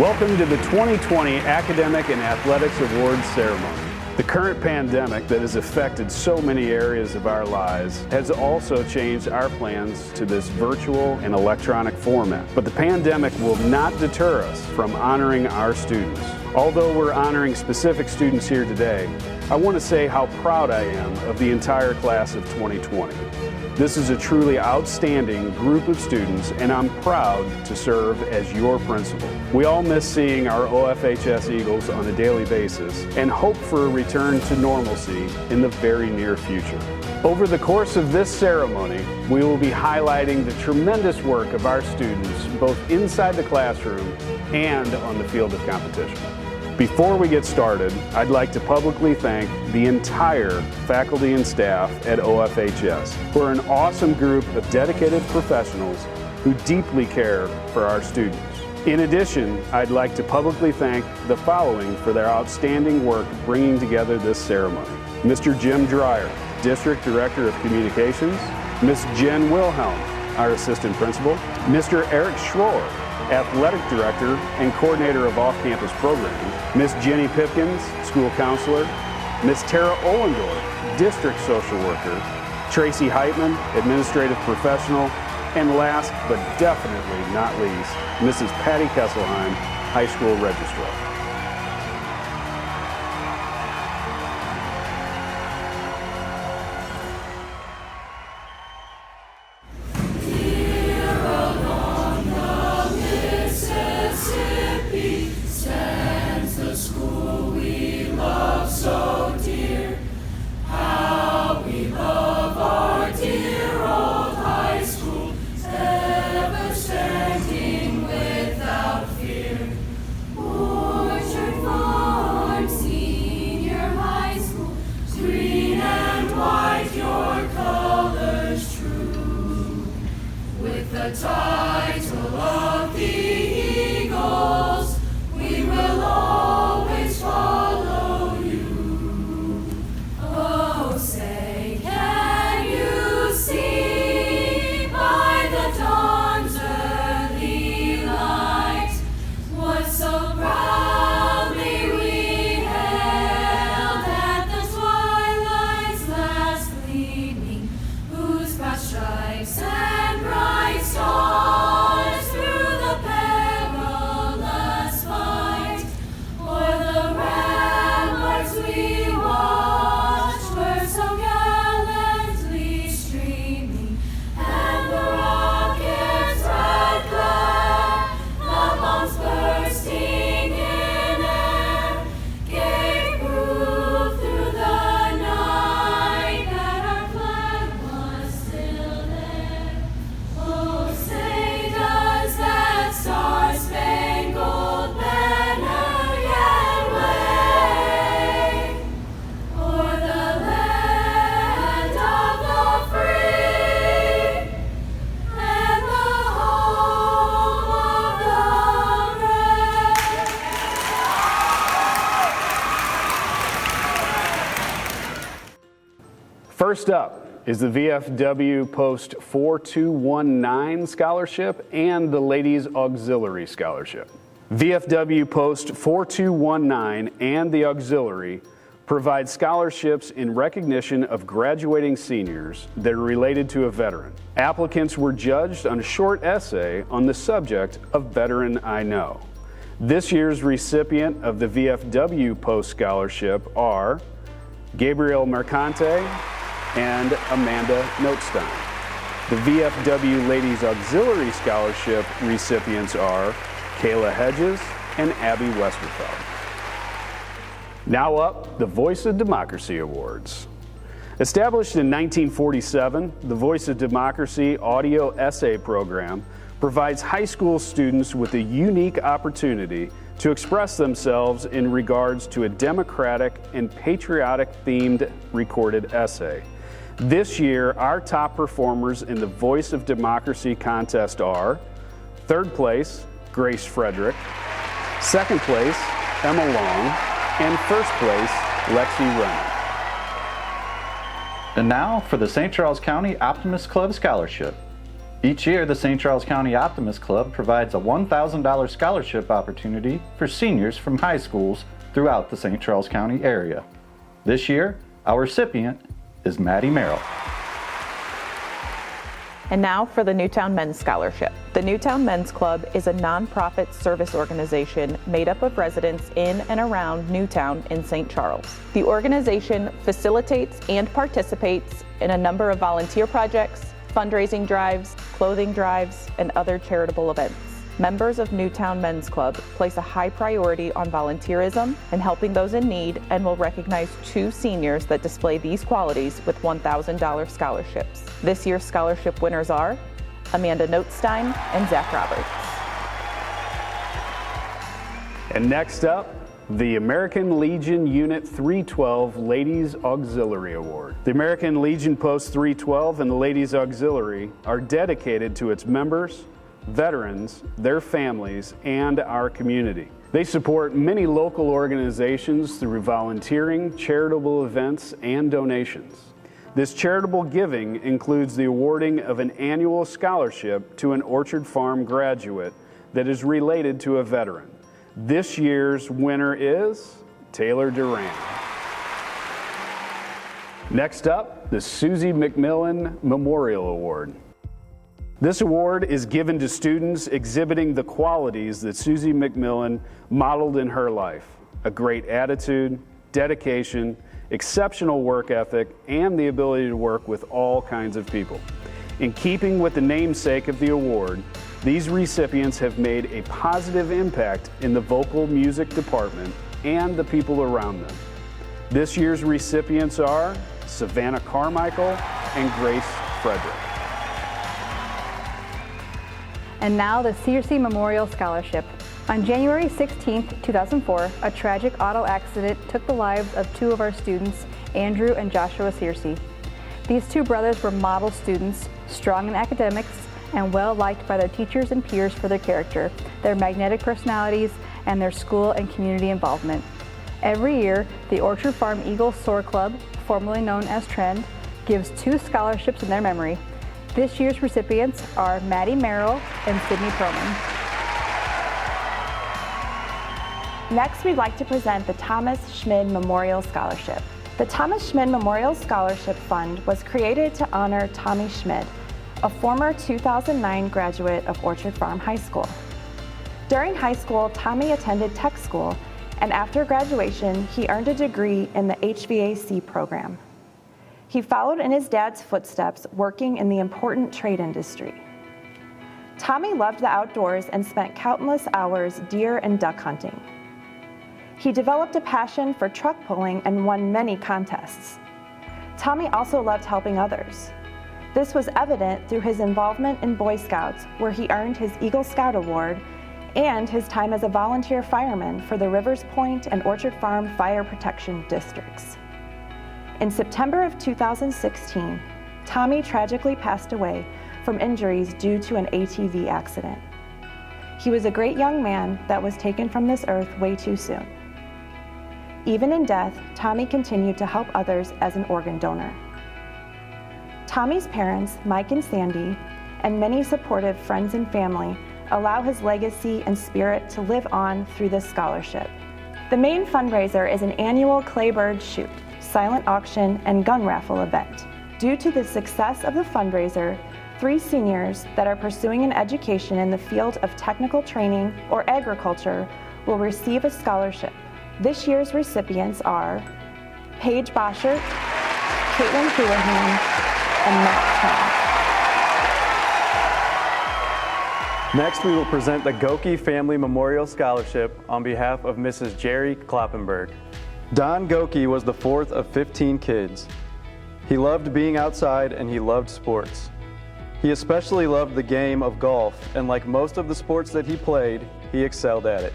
Welcome to the 2020 Academic and Athletics Awards Ceremony. The current pandemic that has affected so many areas of our lives has also changed our plans to this virtual and electronic format. But the pandemic will not deter us from honoring our students. Although we're honoring specific students here today, I want to say how proud I am of the entire class of 2020. This is a truly outstanding group of students, and I'm proud to serve as your principal. We all miss seeing our OFHS Eagles on a daily basis and hope for a return to normalcy in the very near future. Over the course of this ceremony, we will be highlighting the tremendous work of our students both inside the classroom and on the field of competition. Before we get started, I'd like to publicly thank the entire faculty and staff at OFHS, who are an awesome group of dedicated professionals who deeply care for our students. In addition, I'd like to publicly thank the following for their outstanding work bringing together this ceremony. Mr. Jim Dreyer, District Director of Communications, Ms. Jen Wilhelm, our Assistant Principal, Mr. Eric Schroer, Athletic Director and Coordinator of Off-Campus Programming, Ms. Jenny Pipkins, School Counselor, Ms. Tara Ollendorf, District Social Worker, Tracy Heitman, Administrative Professional, and last but definitely not least, Mrs. Patty Kesselheim, High School Registrar. The title of the Eagles, we will always follow you. Oh, say, can you see by the dawn's early light what so proudly we hailed at the twilight's last gleaming, whose broad stripes and bright stars through the perilous fight, o'er the ramparts we watched were so gallantly streaming, and the rocket's red glare, the bombs bursting in air, gave proof through the night that our flag was still there. Oh, say does that star-spangled banner yet wave o'er the land of the free and the home of the brave? First up is the VFW Post 4219 Scholarship and the Ladies Auxiliary Scholarship. VFW Post 4219 and the Auxiliary provide scholarships in recognition of graduating seniors that are related to a veteran. Applicants were judged on a short essay on the subject of Veteran I Know. This year's recipient of the VFW Post Scholarship are Gabriel Mercante and Amanda Notestein. The VFW Ladies Auxiliary Scholarship recipients are Kayla Hedges and Abby Westerfeld. Now up, the Voice of Democracy Awards. Established in 1947, the Voice of Democracy audio essay program provides high school students with a unique opportunity to express themselves in regards to a democratic and patriotic-themed recorded essay. This year, our top performers in the Voice of Democracy contest are third place, Grace Frederick, second place, Emma Long, and first place, Lexi Renner. And now for the St. Charles County Optimist Club Scholarship. Each year, the St. Charles County Optimist Club provides a $1,000 scholarship opportunity for seniors from high schools throughout the St. Charles County area. This year, our recipient is Maddie Merrill. And now for the Newtown Men's Scholarship. The Newtown Men's Club is a nonprofit service organization made up of residents in and around Newtown in St. Charles. The organization facilitates and participates in a number of volunteer projects, fundraising drives, clothing drives, and other charitable events. Members of Newtown Men's Club place a high priority on volunteerism and helping those in need, and will recognize 2 seniors that display these qualities with $1,000 scholarships. This year's scholarship winners are Amanda Notstein and Zach Roberts. And next up, the American Legion Unit 312 Ladies Auxiliary Award. The American Legion Post 312 and the Ladies Auxiliary are dedicated to its members, veterans, their families, and our community. They support many local organizations through volunteering, charitable events, and donations. This charitable giving includes the awarding of an annual scholarship to an Orchard Farm graduate that is related to a veteran. This year's winner is Taylor Duran. Next up, the Susie McMillan Memorial Award. This award is given to students exhibiting the qualities that Susie McMillan modeled in her life: a great attitude, dedication, exceptional work ethic, and the ability to work with all kinds of people. In keeping with the namesake of the award, these recipients have made a positive impact in the vocal music department and the people around them. This year's recipients are Savannah Carmichael and Grace Frederick. And now the Searcy Memorial Scholarship. On January 16, 2004, a tragic auto accident took the lives of 2 of our students, Andrew and Joshua Searcy. These 2 brothers were model students, strong in academics, and well liked by their teachers and peers for their character, their magnetic personalities, and their school and community involvement. Every year, the Orchard Farm Eagles Soar Club, formerly known as Trend, gives 2 scholarships in their memory. This year's recipients are Maddie Merrill and Sydney Perlman. Next, we'd like to present the Thomas Schmid Memorial Scholarship. The Thomas Schmid Memorial Scholarship Fund was created to honor Tommy Schmid, a former 2009 graduate of Orchard Farm High School. During high school, Tommy attended tech school, and after graduation, he earned a degree in the HVAC program. He followed in his dad's footsteps, working in the important trade industry. Tommy loved the outdoors and spent countless hours deer and duck hunting. He developed a passion for truck pulling and won many contests. Tommy also loved helping others. This was evident through his involvement in Boy Scouts, where he earned his Eagle Scout Award, and his time as a volunteer fireman for the Rivers Point and Orchard Farm Fire Protection Districts. In September of 2016, Tommy tragically passed away from injuries due to an ATV accident. He was a great young man that was taken from this earth way too soon. Even in death, Tommy continued to help others as an organ donor. Tommy's parents, Mike and Sandy, and many supportive friends and family allow his legacy and spirit to live on through this scholarship. The main fundraiser is an annual Claybird Shoot, silent auction, and gun raffle event. Due to the success of the fundraiser, 3 seniors that are pursuing an education in the field of technical training or agriculture will receive a scholarship. This year's recipients are Paige Boschert, Caitlin Houlihan, and Matt Kemp. Next, we will present the Goki Family Memorial Scholarship on behalf of Mrs. Jerry Kloppenberg. Don Goki was the 4th of 15 kids. He loved being outside and he loved sports. He especially loved the game of golf, and like most of the sports that he played, he excelled at it.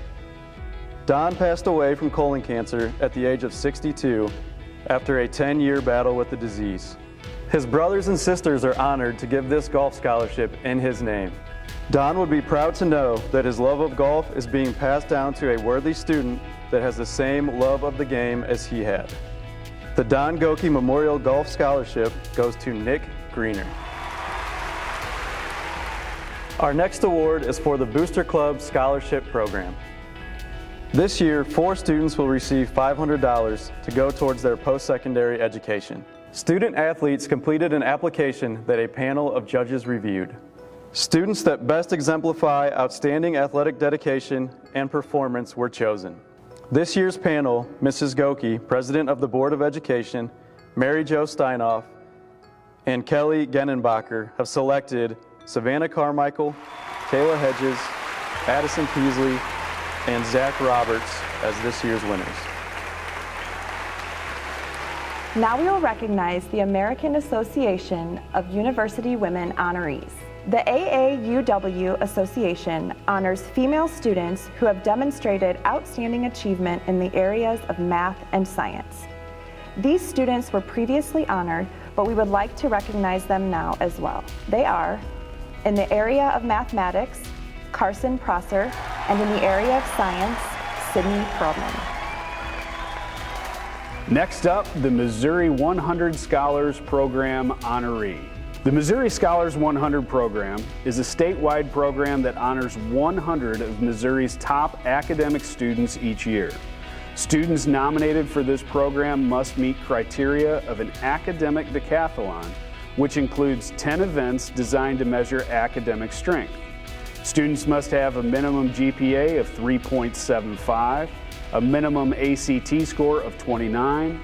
Don passed away from colon cancer at the age of 62 after a 10-year battle with the disease. His brothers and sisters are honored to give this golf scholarship in his name. Don would be proud to know that his love of golf is being passed down to a worthy student that has the same love of the game as he had. The Don Goki Memorial Golf Scholarship goes to Nick Greener. Our next award is for the Booster Club Scholarship Program. This year, 4 students will receive $500 to go towards their post-secondary education. Student athletes completed an application that a panel of judges reviewed. Students that best exemplify outstanding athletic dedication and performance were chosen. This year's panel, Mrs. Goki, President of the Board of Education, Mary Jo Steinoff, and Kelly Genenbacher have selected Savannah Carmichael, Kayla Hedges, Addison Peasley, and Zach Roberts as this year's winners. Now we will recognize the American Association of University Women honorees. The AAUW Association honors female students who have demonstrated outstanding achievement in the areas of math and science. These students were previously honored, but we would like to recognize them now as well. They are, in the area of mathematics, Carson Prosser, and in the area of science, Sydney Perlman. Next up, the Missouri 100 Scholars Program honoree. The Missouri Scholars 100 program is a statewide program that honors 100 of Missouri's top academic students each year. Students nominated for this program must meet criteria of an academic decathlon, which includes 10 events designed to measure academic strength. Students must have a minimum GPA of 3.75, a minimum ACT score of 29,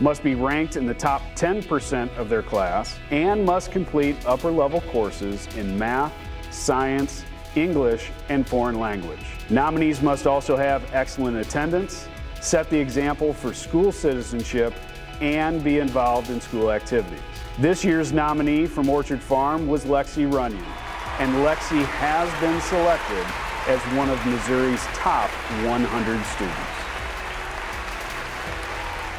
must be ranked in the top 10% of their class, and must complete upper-level courses in math, science, English, and foreign language. Nominees must also have excellent attendance, set the example for school citizenship, and be involved in school activities. This year's nominee from Orchard Farm was Lexi Runyon, and Lexi has been selected as one of Missouri's top 100 students.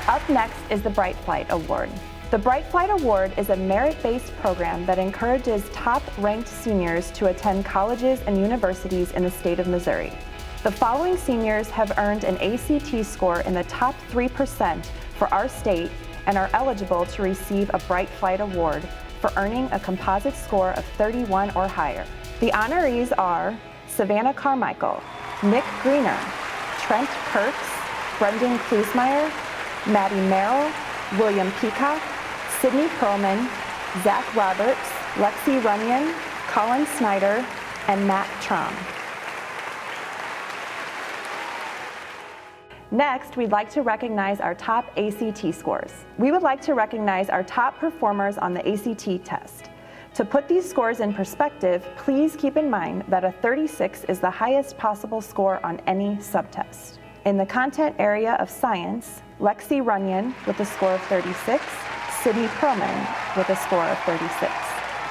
Up next is the Bright Flight Award. The Bright Flight Award is a merit-based program that encourages top-ranked seniors to attend colleges and universities in the state of Missouri. The following seniors have earned an ACT score in the top 3% for our state and are eligible to receive a Bright Flight Award for earning a composite score of 31 or higher. The honorees are Savannah Carmichael, Nick Greener, Trent Kirks, Brendan Klusmeyer, Maddie Merrill, William Peacock, Sydney Perlman, Zach Roberts, Lexi Runyon, Colin Snyder, and Matt Trom. Next, we'd like to recognize our top ACT scores. We would like to recognize our top performers on the ACT test. To put these scores in perspective, please keep in mind that a 36 is the highest possible score on any subtest. In the content area of science, Lexi Runyon with a score of 36, Sydney Perlman with a score of 36.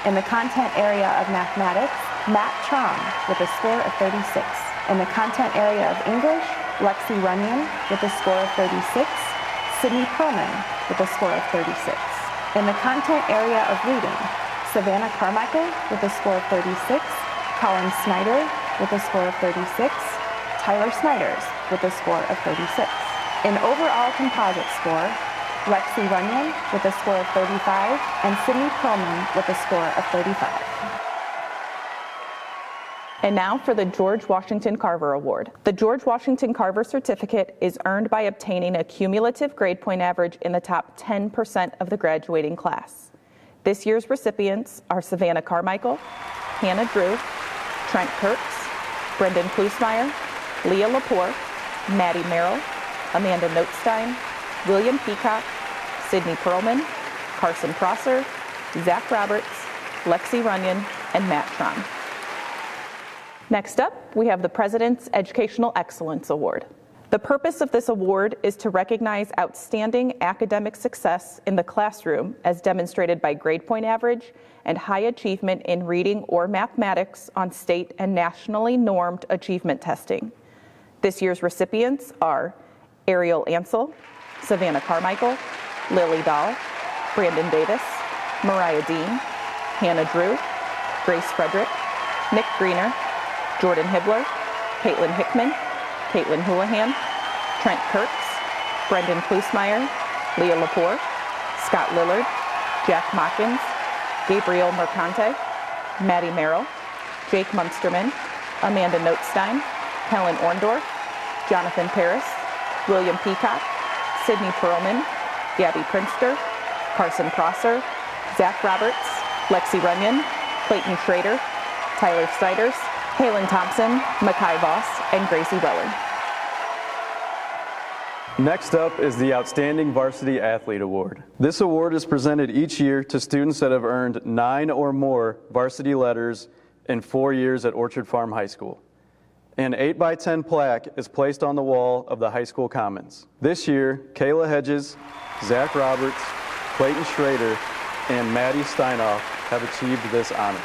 In the content area of mathematics, Matt Trom with a score of 36. In the content area of English, Lexi Runyon with a score of 36, Sydney Perlman with a score of 36. In the content area of reading, Savannah Carmichael with a score of 36, Colin Snyder with a score of 36, Tyler Snyders with a score of 36. In overall composite score, Lexi Runyon with a score of 35 and Sydney Perlman with a score of 35. And now for the George Washington Carver Award. The George Washington Carver Certificate is earned by obtaining a cumulative grade point average in the top 10% of the graduating class. This year's recipients are Savannah Carmichael, Hannah Drew, Trent Kirks, Brendan Klusmeyer, Leah Lepore, Maddie Merrill, Amanda Notestein, William Peacock, Sydney Perlman, Carson Prosser, Zach Roberts, Lexi Runyon, and Matt Tron. Next up, we have the President's Educational Excellence Award. The purpose of this award is to recognize outstanding academic success in the classroom as demonstrated by grade point average and high achievement in reading or mathematics on state and nationally normed achievement testing. This year's recipients are Ariel Ansel, Savannah Carmichael, Lily Dahl, Brandon Davis, Mariah Dean, Hannah Drew, Grace Frederick, Nick Greener, Jordan Hibbler, Caitlin Hickman, Caitlin Houlihan, Trent Kirks, Brendan Klusmeyer, Leah Lepore, Scott Lillard, Jack Mockins, Gabriel Mercante, Maddie Merrill, Jake Munsterman, Amanda Notstein, Helen Orndorff, Jonathan Paris, William Peacock, Sydney Perlman, Gabby Prinster, Carson Prosser, Zach Roberts, Lexi Runyon, Clayton Schrader, Tyler Siders, Halen Thompson, Makai Voss, and Gracie Weller. Next up is the Outstanding Varsity Athlete Award. This award is presented each year to students that have earned 9 or more varsity letters in 4 years at Orchard Farm High School. An 8x10 plaque is placed on the wall of the high school commons. This year, Kayla Hedges, Zach Roberts, Clayton Schrader, and Maddie Steinoff have achieved this honor.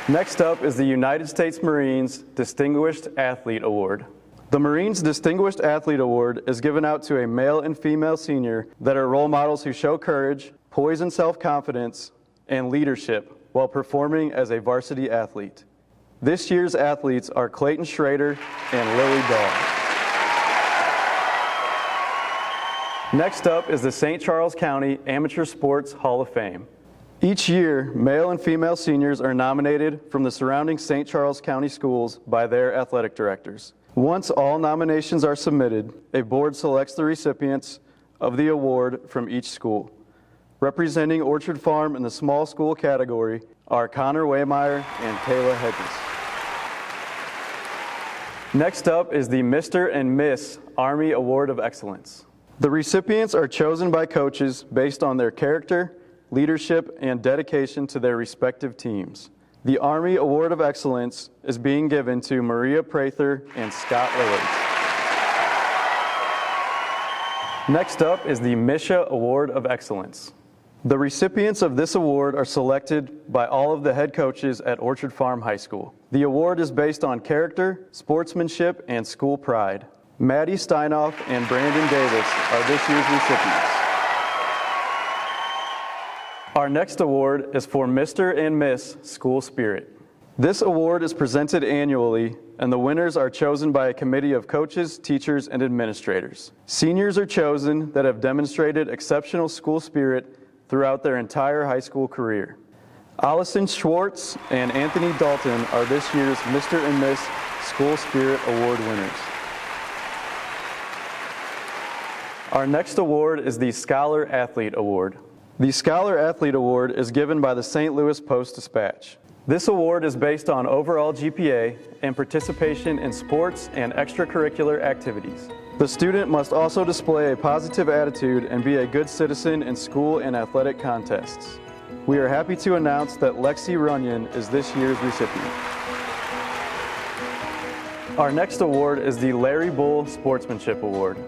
Next up is the United States Marines Distinguished Athlete Award. The Marines Distinguished Athlete Award is given out to a male and female senior that are role models who show courage, poise and self-confidence, and leadership while performing as a varsity athlete. This year's athletes are Clayton Schrader and Lily Dahl. Next up is the St. Charles County Amateur Sports Hall of Fame. Each year, male and female seniors are nominated from the surrounding St. Charles County schools by their athletic directors. Once all nominations are submitted, a board selects the recipients of the award from each school. Representing Orchard Farm in the small school category are Connor Waymeyer and Kayla Hedges. Next up is the Mr. and Miss Army Award of Excellence. The recipients are chosen by coaches based on their character, leadership, and dedication to their respective teams. The Army Award of Excellence is being given to Maria Prather and Scott Lillard. Next up is the Misha Award of Excellence. The recipients of this award are selected by all of the head coaches at Orchard Farm High School. The award is based on character, sportsmanship, and school pride. Maddie Steinoff and Brandon Davis are this year's recipients. Our next award is for Mr. and Miss School Spirit. This award is presented annually, and the winners are chosen by a committee of coaches, teachers, and administrators. Seniors are chosen that have demonstrated exceptional school spirit throughout their entire high school career. Allison Schwartz and Anthony Dalton are this year's Mr. and Miss School Spirit Award winners. Our next award is the Scholar Athlete Award. The Scholar Athlete Award is given by the St. Louis Post-Dispatch. This award is based on overall GPA and participation in sports and extracurricular activities. The student must also display a positive attitude and be a good citizen in school and athletic contests. We are happy to announce that Lexi Runyon is this year's recipient. Our next award is the Larry Bull Sportsmanship Award.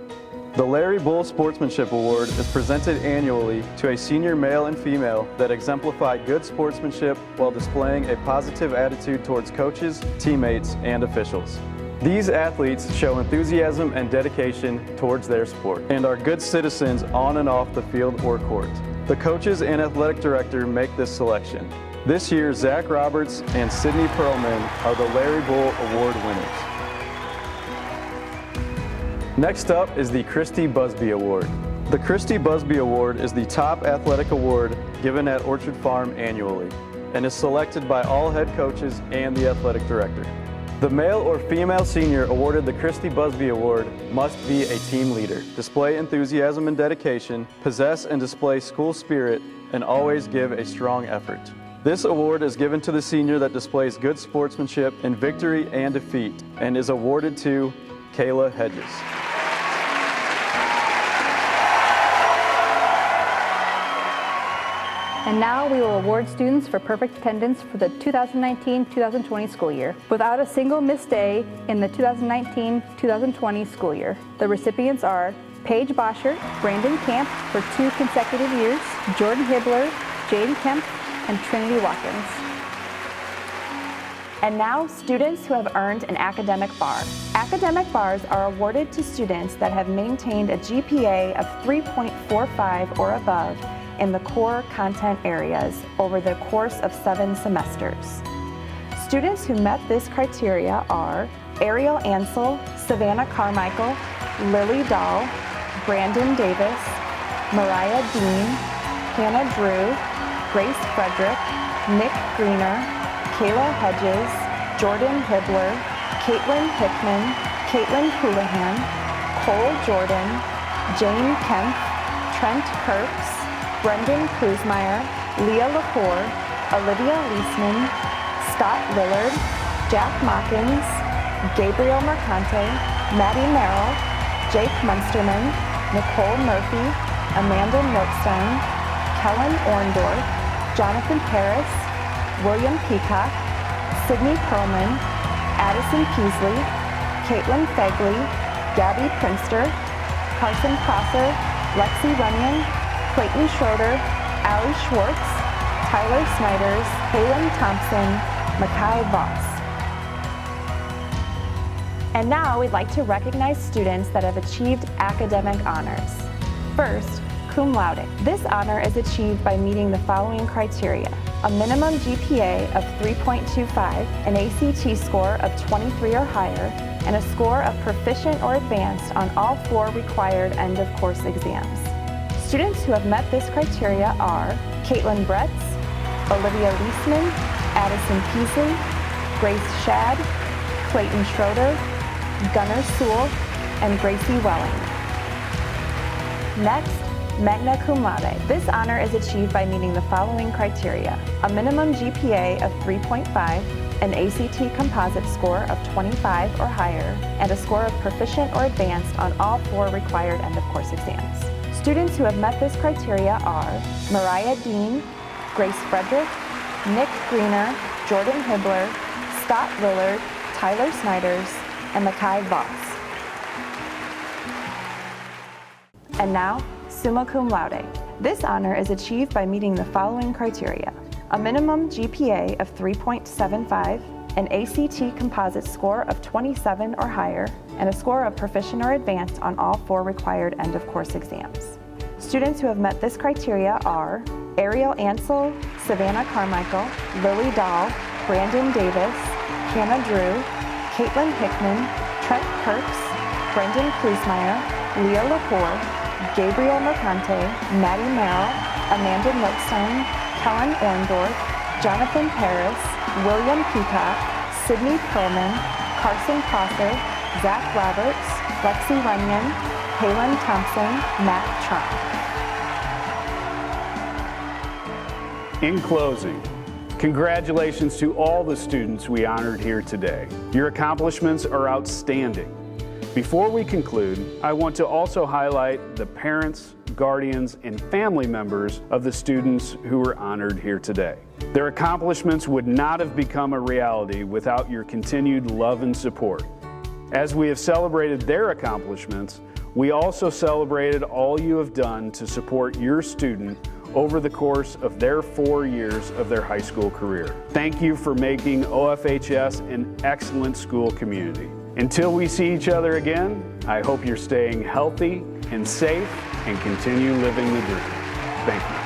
The Larry Bull Sportsmanship Award is presented annually to a senior male and female that exemplify good sportsmanship while displaying a positive attitude towards coaches, teammates, and officials. These athletes show enthusiasm and dedication towards their sport and are good citizens on and off the field or court. The coaches and athletic director make this selection. This year, Zach Roberts and Sydney Perlman are the Larry Bull Award winners. Next up is the Christy Busby Award. The Christy Busby Award is the top athletic award given at Orchard Farm annually and is selected by all head coaches and the athletic director. The male or female senior awarded the Christy Busby Award must be a team leader, display enthusiasm and dedication, possess and display school spirit, and always give a strong effort. This award is given to the senior that displays good sportsmanship in victory and defeat and is awarded to Kayla Hedges. And now we will award students for perfect attendance for the 2019-2020 school year, without a single missed day in the 2019-2020 school year. The recipients are Paige Boschert, Brandon Camp for 2 consecutive years, Jordan Hibbler, Jane Kemp, and Trinity Watkins. And now, students who have earned an academic bar. Academic bars are awarded to students that have maintained a GPA of 3.45 or above in the core content areas over the course of 7 semesters. Students who met this criteria are Ariel Ansel, Savannah Carmichael, Lily Dahl, Brandon Davis, Mariah Dean, Hannah Drew, Grace Frederick, Nick Greener, Kayla Hedges, Jordan Hibbler, Caitlin Hickman, Caitlin Houlihan, Cole Jordan, Jane Kemp, Trent Kirks, Brendan Kruzmeyer, Leah Lepore, Olivia Leisman, Scott Lillard, Jack Mockins, Gabriel Mercante, Maddie Merrill, Jake Munsterman, Nicole Murphy, Amanda Milstein, Kellen Orndorff, Jonathan Paris, William Peacock, Sydney Perlman, Addison Peasley, Caitlin Fegley, Gabby Prinster, Carson Prosser, Lexi Runyon, Clayton Schroeder, Allie Schwartz, Tyler Snyders, Kaylin Thompson, Makai Voss. And now we'd like to recognize students that have achieved academic honors. First, cum laude. This honor is achieved by meeting the following criteria: a minimum GPA of 3.25, an ACT score of 23 or higher, and a score of proficient or advanced on all 4 required end-of-course exams. Students who have met this criteria are Caitlin Bretz, Olivia Leisman, Addison Peasley, Grace Shad, Clayton Schroeder, Gunnar Sewell, and Gracie Welling. Next, magna cum laude. This honor is achieved by meeting the following criteria: a minimum GPA of 3.5, an ACT composite score of 25 or higher, and a score of proficient or advanced on all 4 required end-of-course exams. Students who have met this criteria are Mariah Dean, Grace Frederick, Nick Greener, Jordan Hibbler, Scott Lillard, Tyler Snyders, and Makai Voss. And now, summa cum laude. This honor is achieved by meeting the following criteria: a minimum GPA of 3.75, an ACT composite score of 27 or higher, and a score of proficient or advanced on all 4 required end-of-course exams. Students who have met this criteria are Ariel Ansel, Savannah Carmichael, Lily Dahl, Brandon Davis, Hannah Drew, Caitlin Hickman, Trent Kirks, Brendan Kruzmeyer, Leah Lepore, Gabriel Mercante, Maddie Merrill, Amanda Milstein, Kellen Orndorff, Jonathan Paris, William Peacock, Sydney Perlman, Carson Prosser, Zach Roberts, Lexi Runyon, Kaylin Thompson, Matt Trump. In closing, congratulations to all the students we honored here today. Your accomplishments are outstanding. Before we conclude, I want to also highlight the parents, guardians, and family members of the students who were honored here today. Their accomplishments would not have become a reality without your continued love and support. As we have celebrated their accomplishments, we also celebrated all you have done to support your student over the course of their 4 years of their high school career. Thank you for making OFHS an excellent school community. Until we see each other again, I hope you're staying healthy and safe and continue living the dream. Thank you.